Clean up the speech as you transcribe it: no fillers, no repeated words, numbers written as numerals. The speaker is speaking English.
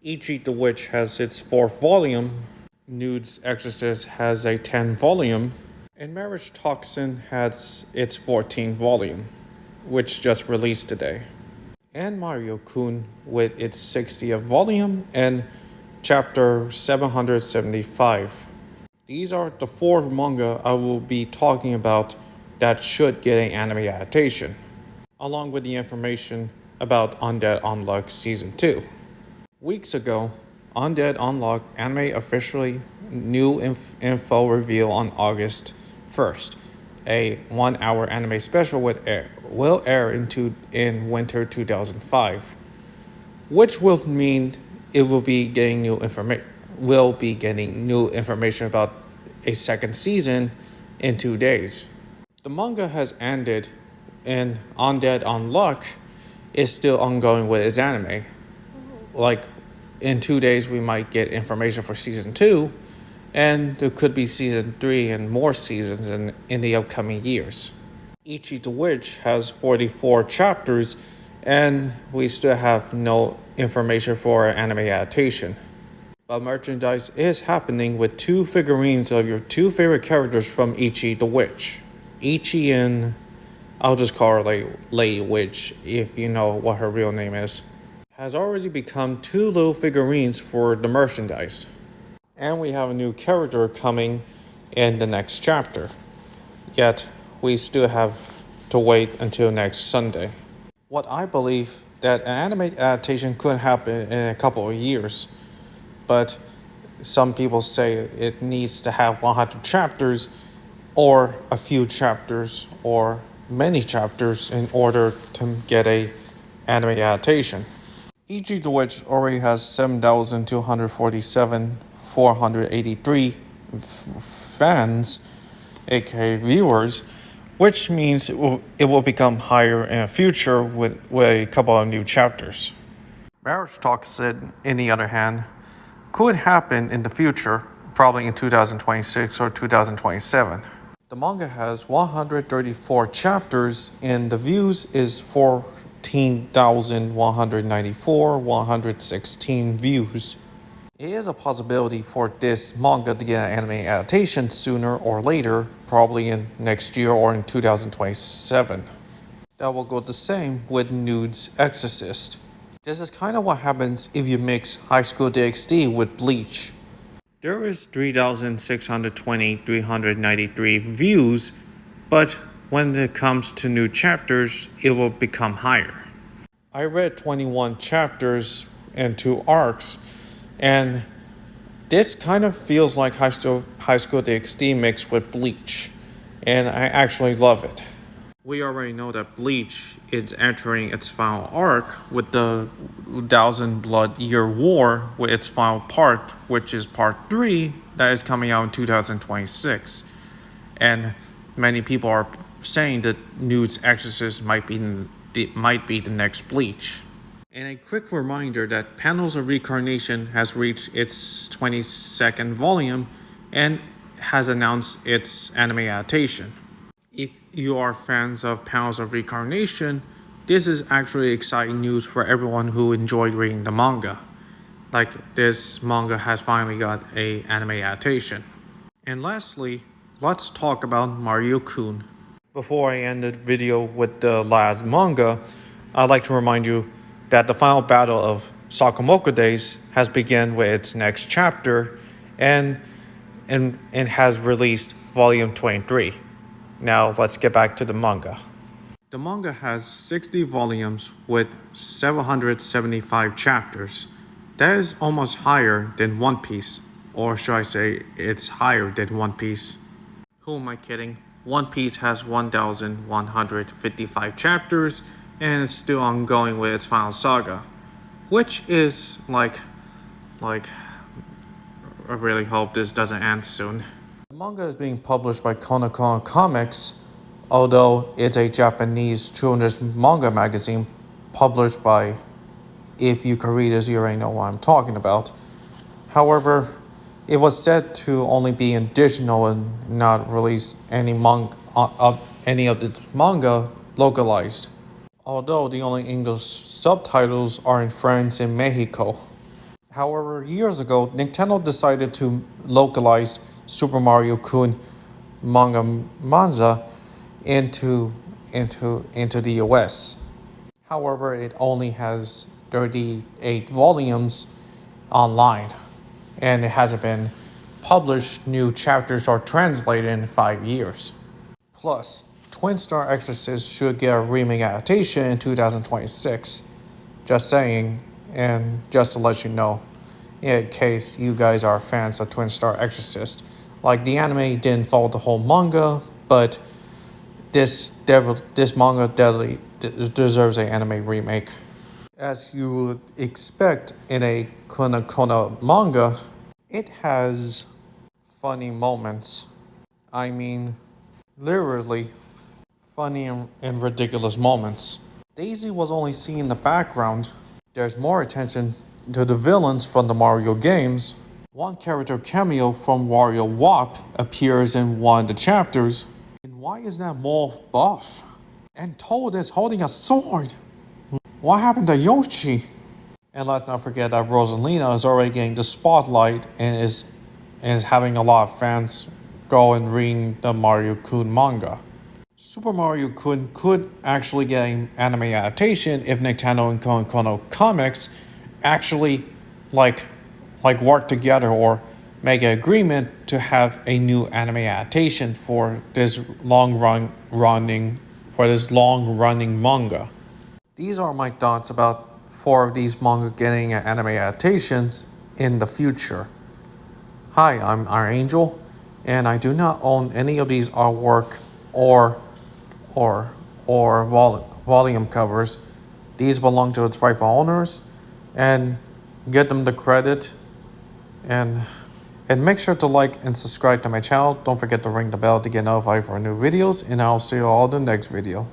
Ichi the Witch has its 4th volume, Nude's Exorcist has a 10th volume, and Marriage Toxin has its 14th volume, which just released today. And Mario-kun with its 60th volume and chapter 775. These are the 4 manga I will be talking about that should get an anime adaptation, along with the information about Undead Unluck Season 2. Weeks ago, Undead Unluck anime officially new info reveal on August 1st. A 1-hour anime special will air in winter 2005, which will mean it will be getting new information about a second season in 2 days. The manga has ended, and Undead Unluck is still ongoing with its anime. Like, in 2 days we might get information for season 2, and there could be season 3 and more seasons in the upcoming years. Ichi the Witch has 44 chapters, and we still have no information for an anime adaptation. But merchandise is happening with 2 figurines of your 2 favorite characters from Ichi the Witch. Ichi and I'll just call her Lady Witch if you know what her real name is, has already become 2 little figurines for the merchandise. And we have a new character coming in the next chapter. Yet, we still have to wait until next Sunday. What I believe that an anime adaptation could happen in a couple of years, but some people say it needs to have 100 chapters, or a few chapters, or many chapters in order to get a anime adaptation. Ichi the Witch already has 7,247,483 fans, aka viewers, which means it will become higher in the future with a couple of new chapters. Marriage Toxin, on the other hand, could happen in the future, probably in 2026 or 2027. The manga has 134 chapters, and the views is 14,194, 116 views. It is a possibility for this manga to get an anime adaptation sooner or later, probably in next year or in 2027. That will go the same with Nude's Exorcist. This is kind of what happens if you mix High School DxD with Bleach. There is 393 views, but when it comes to new chapters, it will become higher. I read 21 chapters and 2 arcs, and this kind of feels like High School DxD mixed with Bleach, and I actually love it. We already know that Bleach is entering its final arc with the 1,000 Blood Year War with its final part, which is part 3, that is coming out in 2026. And many people are saying that Nude's Exorcist might be the next Bleach. And a quick reminder that Panels of Reincarnation has reached its 22nd volume and has announced its anime adaptation. If you are fans of Panels of Reincarnation, this is actually exciting news for everyone who enjoyed reading the manga. Like, this manga has finally got an anime adaptation. And lastly, let's talk about Mario-kun. Before I end the video with the last manga, I'd like to remind you that the final battle of Sakamoku Days has begun with its next chapter and has released volume 23. Now let's get back to the manga. The manga has 60 volumes with 775 chapters. That is almost higher than One Piece, or should I say it's higher than One Piece. Who am I kidding? One Piece has 1,155 chapters and is still ongoing with its final saga, which is like I really hope this doesn't end soon. The manga is being published by Konokono Comics, although it's a Japanese children's manga magazine published by, if you can read this, you already know what I'm talking about. However, it was said to only be in digital and not release any of its manga localized, although the only English subtitles are in France and Mexico. However, years ago, Nintendo decided to localize Super Mario-kun manga into the US. However, it only has 38 volumes online, and it hasn't been published. New chapters are translated in 5 years. Plus, Twin Star Exorcist should get a remake adaptation in 2026. Just saying, and just to let you know, in case you guys are fans of Twin Star Exorcist. Like, the anime didn't follow the whole manga, but this manga definitely deserves an anime remake. As you would expect in a Kono manga, it has funny moments. I mean, literally funny and ridiculous moments. Daisy was only seen in the background. There's more attention to the villains from the Mario games. One character cameo from Wario Wop appears in one of the chapters. And why is that mole buff? And Toad is holding a sword. What happened to Yoshi? And let's not forget that Rosalina is already getting the spotlight and is having a lot of fans go and read the Mario-kun manga. Super Mario-kun could actually get an anime adaptation if Nintendo and Kono Comics actually work together or make an agreement to have a new anime adaptation for this long-running manga. These are my thoughts about 4 of these manga getting anime adaptations in the future. Hi, I'm Angel, and I do not own any of these artwork or volume covers. These belong to its rightful owners, and get them the credit. And make sure to like and subscribe to my channel. Don't forget to ring the bell to get notified for new videos, and I'll see you all in the next video.